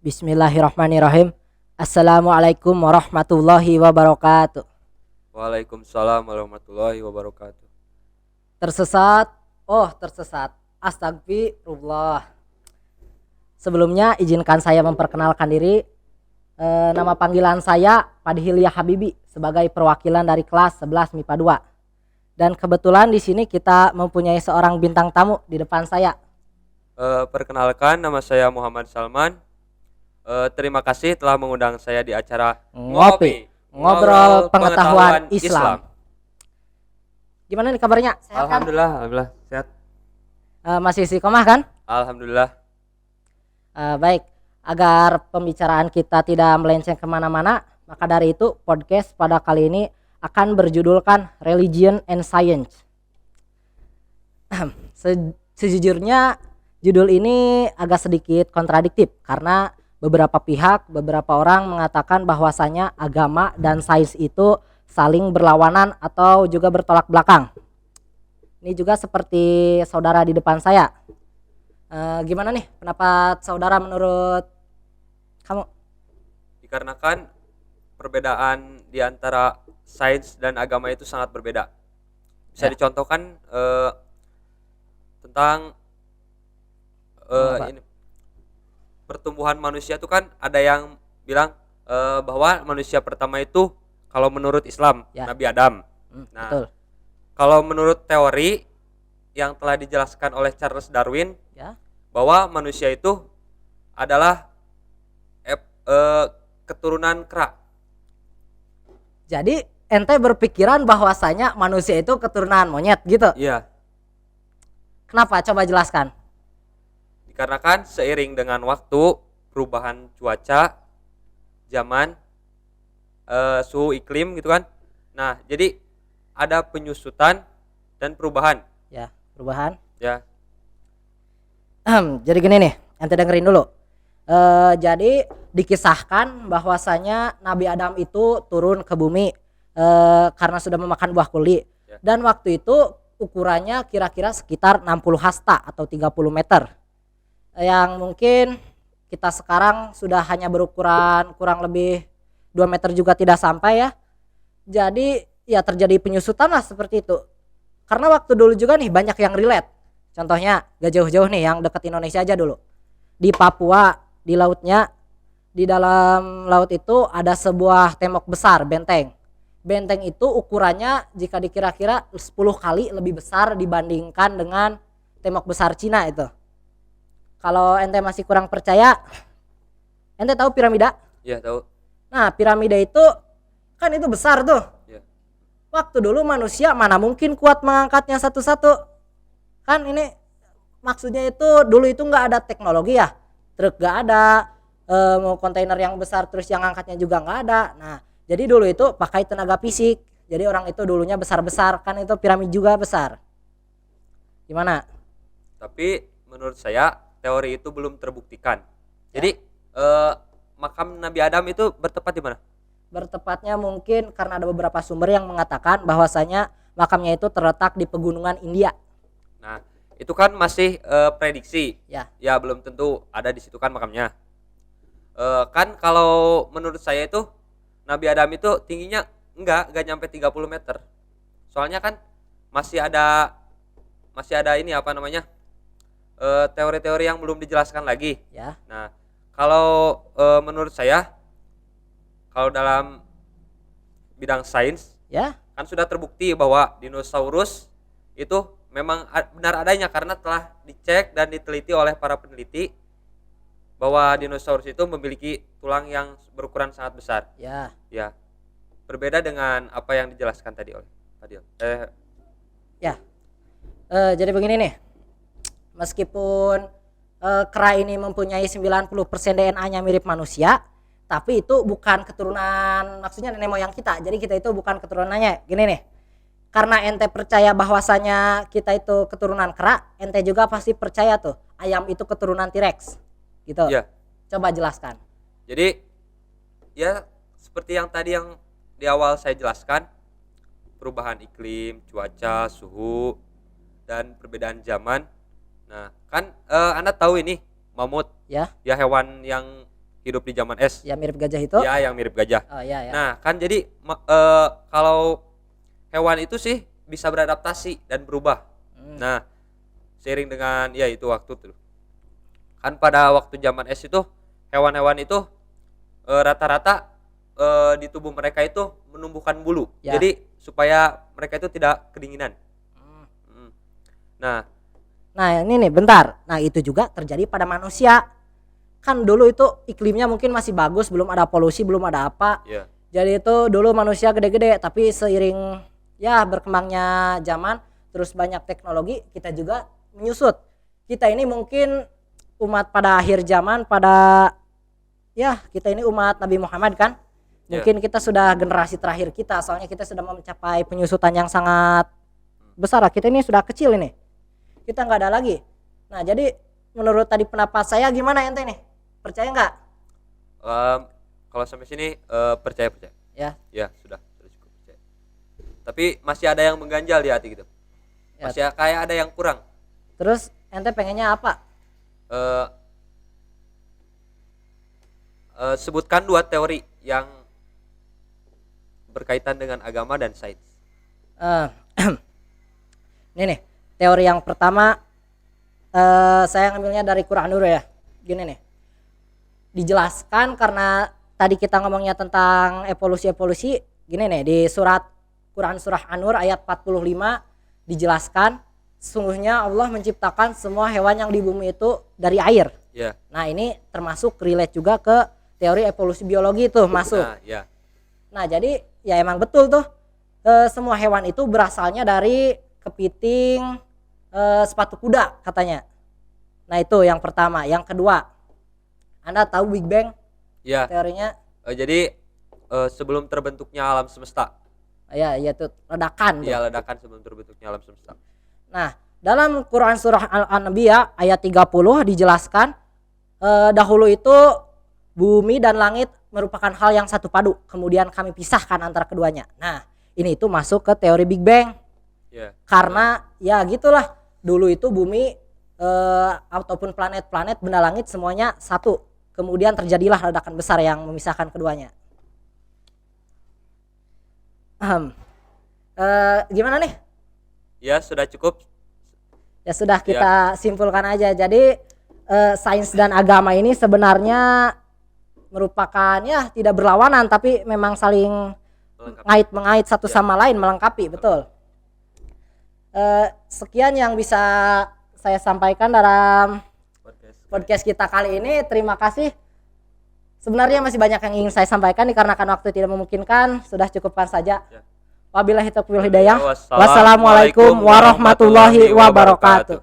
Bismillahirrahmanirrahim. Assalamualaikum warahmatullahi wabarakatuh. Waalaikumsalam warahmatullahi wabarakatuh. Tersesat, tersesat. Astagfirullah. Sebelumnya izinkan saya memperkenalkan diri. Nama panggilan saya Padhilya Habibi sebagai perwakilan dari kelas 11 MIPA 2. Dan kebetulan di sini kita mempunyai seorang bintang tamu di depan saya. Perkenalkan, nama saya Muhammad Salman. Terima kasih telah mengundang saya di acara Ngopi, ngobrol pengetahuan Islam. Gimana nih kabarnya? Sehat kan? Alhamdulillah sehat. Masih istiqomah kan? Alhamdulillah. Baik, agar pembicaraan kita tidak melenceng kemana-mana, maka dari itu podcast pada kali ini akan berjudulkan Religion and Science. Sejujurnya judul ini agak sedikit kontradiktif karena beberapa orang mengatakan bahwasanya agama dan sains itu saling berlawanan atau juga bertolak belakang. Ini juga seperti saudara di depan saya. Gimana nih pendapat saudara menurut kamu? Dikarenakan perbedaan di antara sains dan agama itu sangat berbeda. Bisa dicontohkan tentang ini pertumbuhan manusia itu kan ada yang bilang bahwa manusia pertama itu kalau menurut Islam Nabi Adam. Nah, Betul. kalau menurut teori yang telah dijelaskan oleh Charles Darwin bahwa manusia itu adalah keturunan kera. Jadi ente berpikiran bahwasanya manusia itu keturunan monyet gitu? Iya. Kenapa? Coba jelaskan. Dikarenakan seiring dengan waktu, perubahan cuaca, zaman, suhu iklim gitu kan. Nah, jadi ada penyusutan dan perubahan. Ya, perubahan. Ya. Jadi gini nih, ente dengerin dulu. Jadi dikisahkan bahwasanya Nabi Adam itu turun ke bumi karena sudah memakan buah kuli. Dan waktu itu ukurannya kira-kira sekitar 60 hasta atau 30 meter. Yang mungkin kita sekarang sudah hanya berukuran kurang lebih 2 meter juga tidak sampai ya. Jadi ya terjadi penyusutan lah seperti itu. Karena waktu dulu juga nih banyak yang relate. Contohnya gak jauh-jauh nih yang dekat Indonesia aja dulu. Di Papua, di lautnya, di dalam laut itu ada sebuah tembok besar, benteng. Benteng itu ukurannya jika dikira-kira 10 kali lebih besar dibandingkan dengan tembok besar Cina itu. Kalau ente masih kurang percaya, ente tahu piramida? Iya, tahu. Nah, piramida itu kan itu besar tuh. Ya. Waktu dulu manusia mana mungkin kuat mengangkatnya satu-satu. Kan ini maksudnya itu dulu itu nggak ada teknologi ya. Truk nggak ada, mau kontainer yang besar terus yang angkatnya juga nggak ada. Nah, jadi dulu itu pakai tenaga fisik. Jadi orang itu dulunya besar-besar, kan itu piramid juga besar. Gimana? Tapi menurut saya teori itu belum terbuktikan. Jadi makam Nabi Adam itu bertempat di mana? Bertepatnya mungkin karena ada beberapa sumber yang mengatakan bahwasanya makamnya itu terletak di pegunungan India. Nah, itu kan masih prediksi. Ya. Ya, belum tentu ada di situ kan makamnya. Kan kalau menurut saya itu Nabi Adam itu tingginya enggak nyampe 30 meter. Soalnya kan masih ada ini apa namanya? Teori-teori yang belum dijelaskan lagi. Ya. Nah, kalau menurut saya, kalau dalam bidang sains, kan sudah terbukti bahwa dinosaurus itu memang benar adanya karena telah dicek dan diteliti oleh para peneliti bahwa dinosaurus itu memiliki tulang yang berukuran sangat besar. Ya. Ya, berbeda dengan apa yang dijelaskan tadi oleh Fadil. Ya. Jadi begini nih. Meskipun kera ini mempunyai 90% DNA-nya mirip manusia, tapi itu bukan keturunan, maksudnya nenek moyang kita. Jadi kita itu bukan keturunannya. Gini nih. Karena ente percaya bahwasanya kita itu keturunan kera, ente juga pasti percaya tuh ayam itu keturunan T-Rex. Gitu. Ya. Coba jelaskan. Jadi ya seperti yang tadi yang di awal saya jelaskan, perubahan iklim, cuaca, suhu, dan perbedaan zaman. Nah, kan Anda tahu ini mamut, Ya. ya hewan yang hidup di zaman es. Ya mirip gajah itu. Ya, yang mirip gajah. Oh iya ya. Nah, kan jadi kalau hewan itu sih bisa beradaptasi dan berubah. Nah, seiring dengan ya itu waktu tuh. Kan pada waktu zaman es itu hewan-hewan itu rata-rata di tubuh mereka itu menumbuhkan bulu. Ya. Jadi supaya mereka itu tidak kedinginan. Nah ini nih bentar. Nah itu juga terjadi pada manusia. Kan dulu itu iklimnya mungkin masih bagus, belum ada polusi, belum ada apa. Yeah. Jadi itu dulu manusia gede-gede, tapi seiring ya berkembangnya zaman, terus banyak teknologi, kita juga menyusut. Kita ini mungkin umat pada akhir zaman, kita ini umat Nabi Muhammad kan. Mungkin kita sudah generasi terakhir kita, soalnya kita sudah mencapai penyusutan yang sangat besar. Kita ini sudah kecil ini. Kita nggak ada lagi. Nah jadi menurut tadi pendapat saya gimana ente nih? Percaya nggak? Kalau sampai sini percaya. Ya. Ya sudah cukup percaya. Tapi masih ada yang mengganjal di hati gitu. Ya. Masih kayak ada yang kurang. Terus ente pengennya apa? Sebutkan 2 teori yang berkaitan dengan agama dan sains. Ini nih. Teori yang pertama saya ngambilnya dari Quran dulu ya. Gini nih. Dijelaskan karena tadi kita ngomongnya tentang evolusi. Gini nih, di Quran surah An-Nur ayat 45 dijelaskan sesungguhnya Allah menciptakan semua hewan yang di bumi itu dari air. Yeah. Nah, ini termasuk relate juga ke teori evolusi biologi itu masuk. Nah, jadi ya emang betul tuh semua hewan itu berasalnya dari kepiting sepatu kuda katanya. Nah itu yang pertama. Yang kedua, Anda tahu Big Bang? Ya. Teorinya? Jadi sebelum terbentuknya alam semesta. Ya itu ledakan. Iya ledakan sebelum terbentuknya alam semesta. Nah dalam Quran surah Al-Anbiya ayat 30 dijelaskan dahulu itu bumi dan langit merupakan hal yang satu padu. Kemudian kami pisahkan antara keduanya. Nah ini itu masuk ke teori Big Bang. Yeah. Karena ya gitulah dulu itu bumi ataupun planet-planet benda langit semuanya satu, kemudian terjadilah ledakan besar yang memisahkan keduanya. Gimana nih? Ya sudah cukup. Ya sudah kita simpulkan aja. Jadi sains dan agama ini sebenarnya merupakan ya tidak berlawanan tapi memang saling mengait satu sama lain, melengkapi, betul. Sekian yang bisa saya sampaikan dalam podcast kita kali ini. Terima kasih. Sebenarnya masih banyak yang ingin saya sampaikan dikarenakan waktu tidak memungkinkan. Sudah cukupkan saja. Wabillahi taufiq wal hidayah. Wassalamualaikum warahmatullahi wabarakatuh.